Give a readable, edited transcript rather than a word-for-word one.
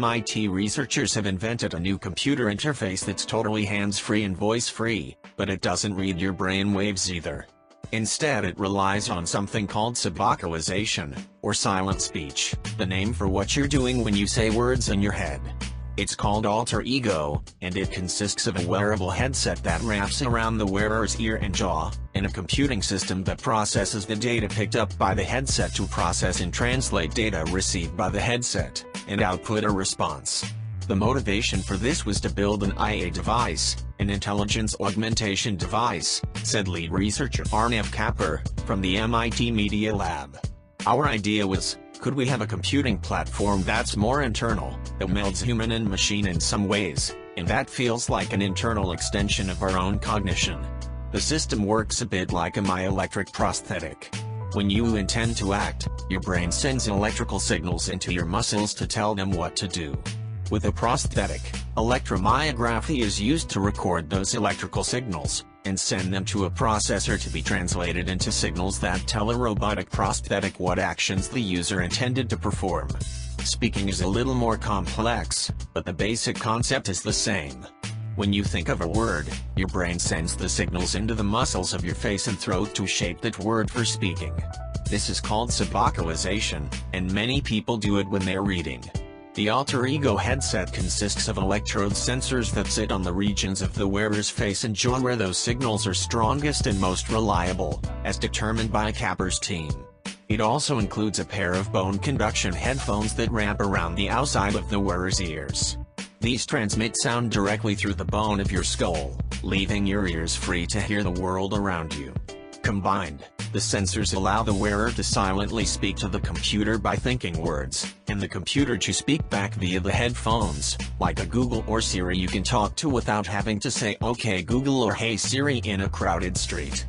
MIT researchers have invented a new computer interface that's totally hands-free and voice-free, but it doesn't read your brain waves either. Instead, it relies on something called subvocalization, or silent speech, the name for what you're doing when you say words in your head. It's called alter ego, and it consists of a wearable headset that wraps around the wearer's ear and jaw, and a computing system that processes the data picked up by the headset to process and translate data received by the headset, and output a response. The motivation for this was to build an IA device, an intelligence augmentation device, said lead researcher Arnav Kapur, from the MIT Media Lab. Our idea was, could we have a computing platform that's more internal, that melds human and machine in some ways, and that feels like an internal extension of our own cognition? The system works a bit like a myoelectric prosthetic. When you intend to act, your brain sends electrical signals into your muscles to tell them what to do. With a prosthetic, electromyography is used to record those electrical signals, and send them to a processor to be translated into signals that tell a robotic prosthetic what actions the user intended to perform. Speaking is a little more complex, but the basic concept is the same. When you think of a word, your brain sends the signals into the muscles of your face and throat to shape that word for speaking. This is called subvocalization, and many people do it when they're reading. The alter ego headset consists of electrode sensors that sit on the regions of the wearer's face and jaw where those signals are strongest and most reliable, as determined by Kapur's team. It also includes a pair of bone conduction headphones that wrap around the outside of the wearer's ears. These transmit sound directly through the bone of your skull, leaving your ears free to hear the world around you. Combined, the sensors allow the wearer to silently speak to the computer by thinking words, and the computer to speak back via the headphones, like a Google or Siri you can talk to without having to say "Okay Google" or "Hey Siri" in a crowded street.